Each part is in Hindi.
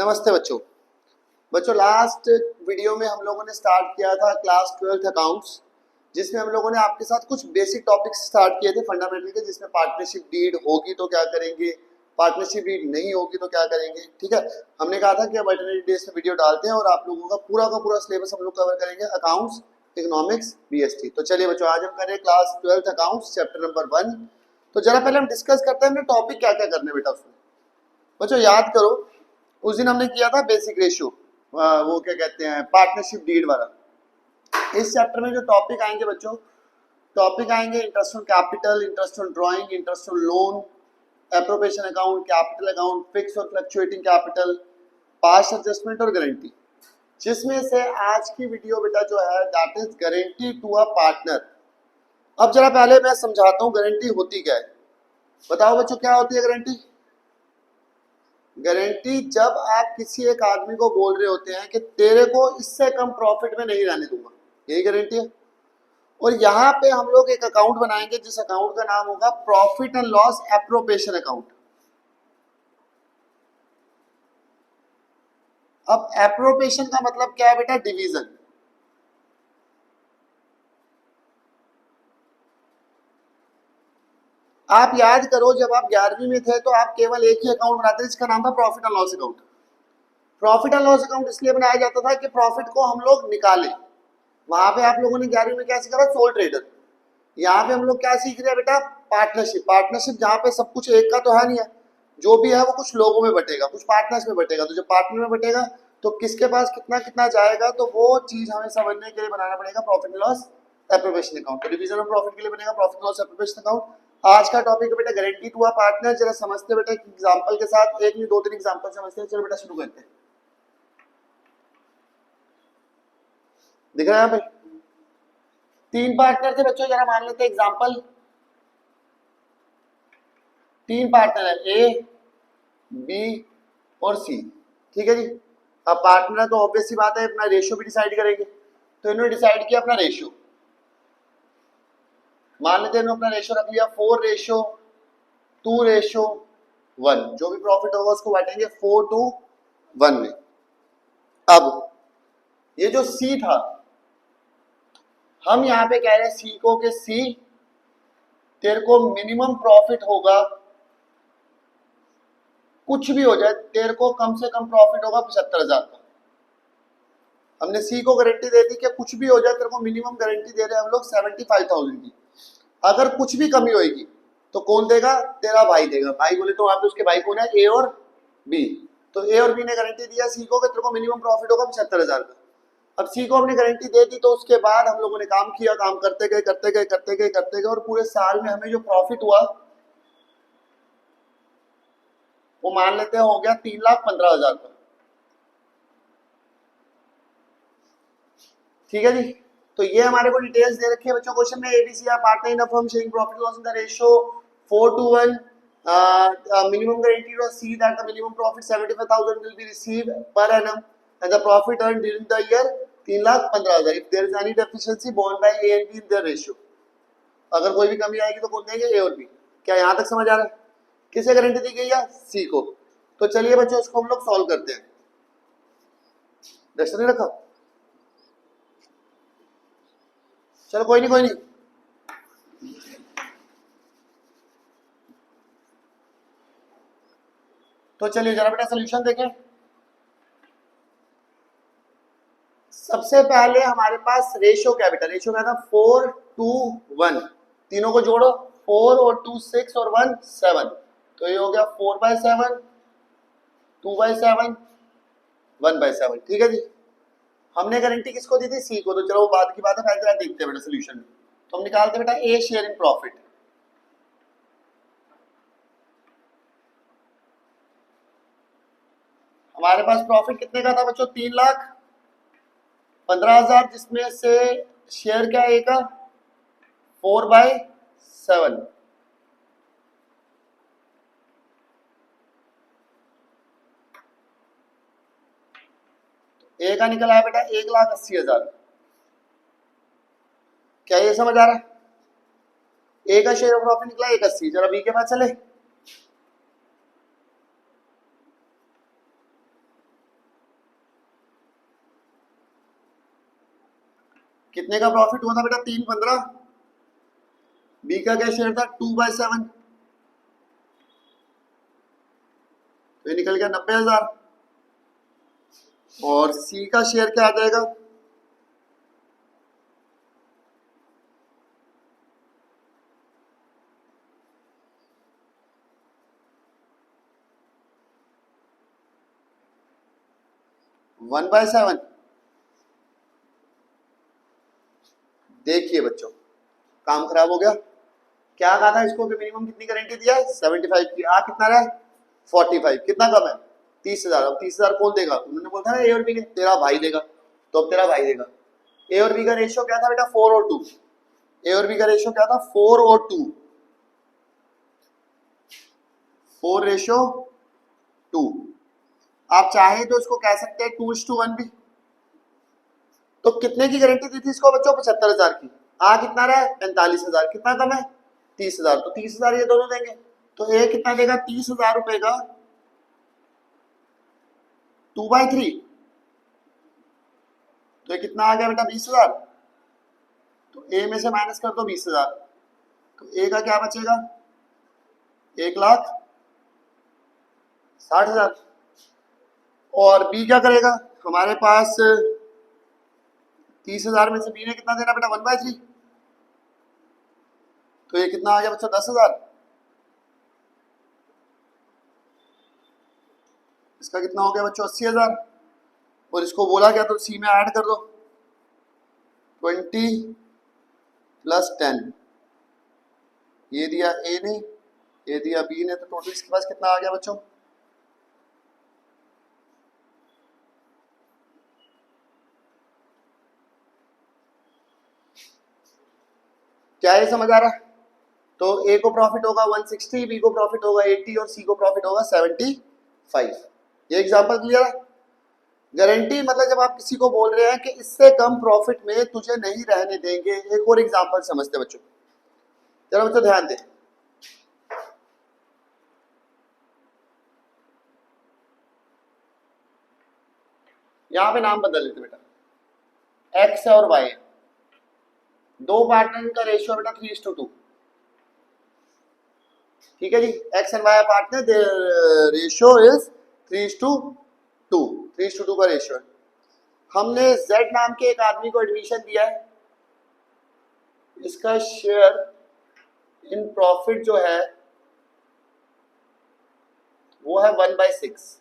नमस्ते बच्चों। लास्ट वीडियो में हम लोगों ने स्टार्ट किया था क्लास 12th अकाउंट्स, जिसमें हम लोगों ने आपके साथ कुछ बेसिक टॉपिक्स स्टार्ट किए थे फंडामेंटल के, जिसमें पार्टनरशिप डीड होगी तो क्या करेंगे, पार्टनरशिप डीड नहीं होगी तो क्या करेंगे। ठीक है, हमने कहा था कि अब अल्टरनेट डेज में वीडियो डालते हैं और आप लोगों का पूरा सिलेबस हम लोग कवर करेंगे, अकाउंट्स, इकोनॉमिक्स, बीएसटी। तो चलिए बच्चों, आज हम करें class 12th accounts chapter number 1। तो जरा पहले हम डिस्कस करते हैं टॉपिक क्या क्या करने बेटा उसमें। बच्चों याद करो, उस दिन हमने किया था बेसिक रेशियो, वो क्या कहते हैं पार्टनरशिप डीड वाला। इस चैप्टर में जो टॉपिक आएंगे बच्चों, टॉपिक आएंगे interest on capital, interest on drawing, interest on loan, appropriation account, capital account, fix और फ्लक्चुएटिंग कैपिटल, पास्ट एडजस्टमेंट और गारंटी। जिसमें से आज की वीडियो बेटा जो है that is guarantee to a partner. अब जरा पहले मैं समझाता हूँ गारंटी होती क्या है। बताओ बच्चों क्या होती है गारंटी। गारंटी जब आप किसी एक आदमी को बोल रहे होते हैं कि तेरे को इससे कम प्रॉफिट में नहीं रहने दूंगा, यही गारंटी है। और यहाँ पे हम लोग एक अकाउंट बनाएंगे जिस अकाउंट का नाम होगा profit and loss appropriation account. अब एप्रोप्रिएशन का मतलब क्या है बेटा, डिवीजन। आप याद करो जब आप 11वीं में थे तो आप केवल एक ही अकाउंट बनाते थे जिसका नाम था profit and loss account. Profit and loss account इसलिए बनाया जाता था कि प्रॉफिट को हम लोग निकालें। वहां पे आप लोगों ने 11वीं में क्या सीखा था, सोल ट्रेडर। यहाँ पे हम लोग क्या सीख रहे हैं बेटा, पार्टनरशिप। पार्टनरशिप जहाँ पे सब कुछ एक का तो है नहीं है, जो भी है वो कुछ लोगों में बटेगा, कुछ पार्टनर्स में बटेगा। तो जब पार्टनर में बटेगा तो किसके पास कितना कितना जाएगा, तो वो चीज हमें समझने के लिए बनाना पड़ेगा प्रॉफिट लॉस एप्रोप्रिएशन अकाउंट। तो डिवीजन ऑफ प्रॉफिट के लिए बनेगा प्रॉफिट लॉस एप्रोप्रिएशन अकाउंट। आज का टॉपिक है बेटा गारंटी टू अ पार्टनर। जरा समझते बेटा एग्जाम्पल के साथ, एक नहीं दो तीन एग्जाम्पल समझते हैं। चलो बेटा शुरू करते हैं। दिख रहा है यहाँ पे तीन पार्टनर थे बच्चों, जरा मान लेते हैं एग्जाम्पल। तीन पार्टनर है, ए बी और सी। ठीक है जी। अब पार्टनर तो ऑब्वियस सी बात है अपना रेशियो भी डिसाइड करेंगे। तो इन्होंने डिसाइड किया अपना रेशियो, मान लेते हैं इन्होंने अपना रेशियो रख लिया 4:2:1। जो भी प्रॉफिट होगा उसको बांटेंगे 4:1 में। अब ये जो सी था, हम यहाँ पे कह रहे हैं सी को कि सी तेरे को मिनिमम प्रॉफिट होगा, कुछ भी हो जाए तेरे को कम से कम प्रॉफिट होगा 75,000 का। हमने सी को गारंटी दे दी कि कुछ भी हो जाए तेरे को मिनिमम गारंटी दे रहे हैं हम लोग 75,000 की। अगर कुछ भी कमी होगी तो कौन देगा, तेरा भाई देगा। भाई बोले तो वहां पे उसके भाई कौन है, ए और बी। तो ए और बी ने गारंटी दिया सी को कि तेरे को मिनिमम प्रॉफिट होगा 75,000 का। अब सी को हमने गारंटी दे दी, तो उसके बाद हम लोगों ने काम किया, काम करते गए और पूरे साल में हमें जो प्रॉफिट हुआ वो मान लेते हैं हो गया 3,15,000 का। ठीक है जी। तो ये हमारे को डिटेल्स दे रखी है बच्चों क्वेश्चन में। ABC are partner in the firm sharing profit loss in the ratio 4:1। minimum guarantee was see that the minimum profit 75,000 will be received per annum and the profit earned during the year 3,15,000 if there is any deficiency borne by A and B in their ratio। अगर कोई भी कमी आएगी तो कौन देंगे, ए और बी। क्या यहाँ तक समझ आ रहा है। किसे गारंटी दी गई है, सी को। तो चलिए बच्चों इसको हम लोग सॉल्व करते हैं। डस्टर नहीं रखा, चलो कोई नहीं। तो चलिए जरा बेटा सोल्यूशन देखें। सबसे पहले हमारे पास रेशियो क्या बेटा, रेशियो क्या था 4:1। तीनों को जोड़ो, 4 और 2 6 और 1 7। तो ये हो गया 4/7, 2/7, 1/7। ठीक है जी। हमने गारंटी किसको दी थी, सी को। तो चलो वो बात की बात है, पहले देखते हैं बेटा सोल्यूशन में। तो हम निकालते बेटा ए शेयर इन प्रॉफिट। हमारे पास प्रॉफिट कितने का था बच्चों, 3,15,000, जिसमें से शेयर क्या है, ए का 4/7। ए का निकला है बेटा 1,80,000। क्या ये समझ आ रहा है। ए का शेयर ऑफ प्रॉफिट निकला 180। जरा बी के पास चले। कितने का प्रॉफिट हुआ था बेटा? 315। बी का क्या शेयर था? 2/7, तो ये निकल गया 90,000। और सी का शेयर क्या आ जाएगा? One by seven. देखिए बच्चों, काम खराब हो गया। क्या कहा था इसको कि मिनिमम कितनी गारंटी दिया है? 75 की। आ कितना रहा है? 45। कितना कम है? 30,000। अब 30,000 कौन देगा? उन्होंने बोला था ना ए और बी ने, तेरा भाई देगा। तो अब तेरा भाई देगा। ए और बी का रेशियो क्या था बेटा? 4 और 2। ए और बी का रेशियो क्या था? 4 और 2। 4:2। आप चाहे तो इसको कह सकते हैं 2:1 भी। तो कितने की गारंटी दी थी इसको बच्चों? 75,000 की। आ कितना रहा है? 45,000। कितना कम है? 30,000। तो 30,000 ये दोनों देंगे। तो ए कितना देगा? 30,000 रुपए का 2/3। तो ये कितना आ गया बेटा? 20,000। तो ए में से माइनस कर दो 20,000। तो ए का क्या बचेगा? 1,60,000। और बी क्या करेगा? हमारे पास 30,000 में से बी ने कितना देना बेटा? 1/3। तो ये कितना आ गया बच्चों? 10,000। इसका कितना हो गया बच्चों? 80,000। और इसको बोला गया तो सी में ऐड कर दो 20 + 10। ये दिया ए ने, ये दिया बी ने, तो टोटल इसके पास कितना आ गया बच्चों? क्या ये समझ आ रहा है? तो ए को प्रॉफिट होगा 160, बी को प्रॉफिट होगा 80 और सी को प्रॉफिट होगा 75। ये एग्जांपल क्लियर है? गारंटी मतलब जब आप किसी को बोल रहे हैं कि इससे कम प्रॉफिट में तुझे नहीं रहने देंगे। एक और एग्जांपल समझते बच्चों, जरा बच्चों ध्यान दें। यहां पे नाम बदल लेते बेटा, एक्स और वाई। दो पार्टनर का रेशियो बेटा 3:2। ठीक है जी, X and Y partner, ratio is 3:2। 3:2 का रेशियो है। हमने जेड नाम के एक आदमी को एडमिशन दिया है। इसका शेयर इन प्रॉफिट जो है वो है 1/6।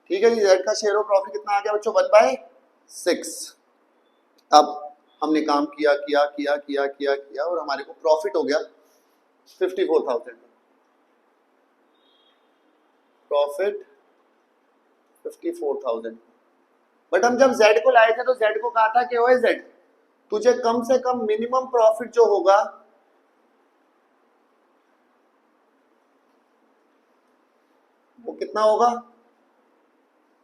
ठीक है जी, जेड का शेयर ऑफ प्रॉफिट कितना आ गया बच्चों? 1/6। अब हमने काम किया किया किया किया किया किया और हमारे को प्रॉफिट हो गया 54,000। प्रॉफिट 54,000। बट हम जब जेड को लाए थे तो जेड को कहा था कि ओए जेड, तुझे कम से कम मिनिमम प्रॉफिट जो होगा वो कितना होगा?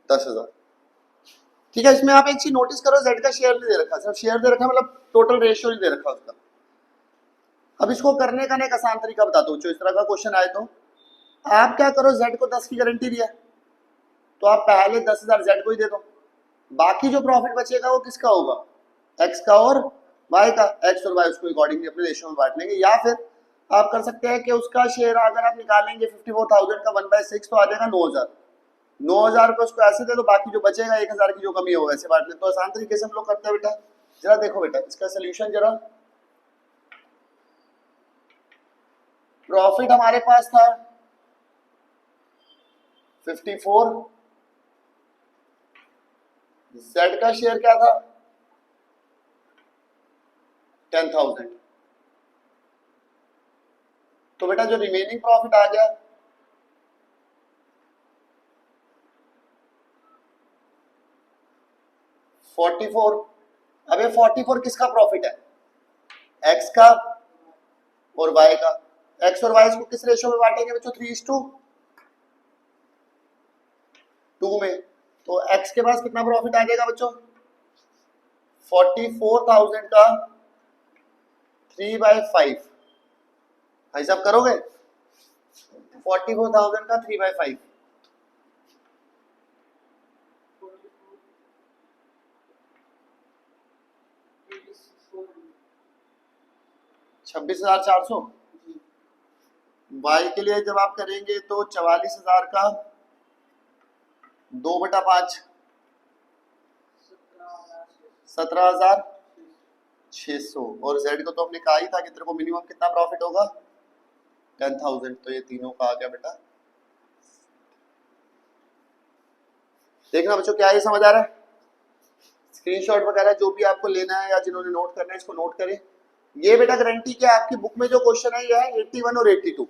10,000। ठीक है, इसमें आप एक चीज नोटिस करो, जेड का शेयर नहीं दे रखा, सिर्फ शेयर दे रखा, मतलब टोटल रेशियो नहीं दे रखा उसका। अब इसको करने का एक आसान तरीका बताता हूँ। जो इस तरह का क्वेश्चन आए तो आप क्या करो, जेड को 10 की गारंटी दिया तो आप पहले 10,000 जेड को ही दे दो। बाकी जो प्रॉफिट बचेगा वो किसका होगा? एक्स का और वाई का। एक्स और वाई उसको अकॉर्डिंगली अपने रेशियो में बांट लेंगे। या फिर आप कर सकते हैं कि उसका शेयर अगर आप निकालेंगे 54,000 का 1/6 तो आ जाएगा 9,000। 9,000 रुपये उसको ऐसे दे दो, बाकी जो बचेगा 1,000 की जो कमी हो वैसे बांट ले। तो आसान तरीके से हम लोग करते हैं बेटा। जरा देखो बेटा इसका सोल्यूशन जरा। प्रॉफिट हमारे पास था 54, जेड का शेयर क्या था? 10,000। तो बेटा जो रिमेनिंग प्रॉफिट आ गया 44। अब ये 44 किसका प्रॉफिट है? एक्स का और वाई का। एक्स और वाई को किस रेशियो में बांटेंगे बच्चों? 3:2 में। तो एक्स के पास कितना प्रॉफिट आ जाएगा बच्चों? 44,000 का 3/5। भाई साहब करोगे? 44,000 का 3/5। 26,400। वाई के लिए जब आप करेंगे तो 44,000 का 2/5 17,600। और जेड को तो हमने कहा ही था कि तेरे को मिनिमम कितना प्रॉफिट होगा 10,000। तो ये तीनों का आ गया बेटा। देखना बच्चों क्या ये समझ आ रहा है। स्क्रीनशॉट वगैरह जो भी आपको लेना है या जिन्होंने नोट करना है इसको नोट करें। ये बेटा गारंटी क्या आपकी बुक में जो क्वेश्चन है ये है 81 और 82।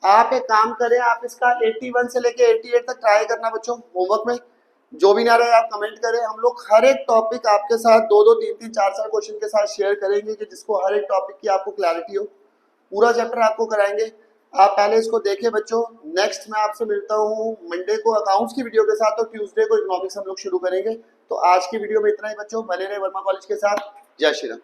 आप एक काम करें, आप इसका 81 से लेके 88 तक ट्राई करना बच्चों। होमवर्क में जो भी ना रहे आप कमेंट करें। हम लोग हर एक टॉपिक आपके साथ 2-2, 3-3, 4-4 क्वेश्चन के साथ शेयर करेंगे कि जिसको हर एक टॉपिक की आपको क्लैरिटी हो। पूरा चैप्टर आपको कराएंगे। आप पहले इसको देखें बच्चों। नेक्स्ट मैं आपसे मिलता हूँ मंडे को अकाउंट्स की वीडियो के साथ, और ट्यूसडे को इकोनॉमिक्स हम लोग शुरू करेंगे। तो आज की वीडियो में इतना ही बच्चों। बने रहे वर्मा कॉलेज के साथ। जय श्री राम।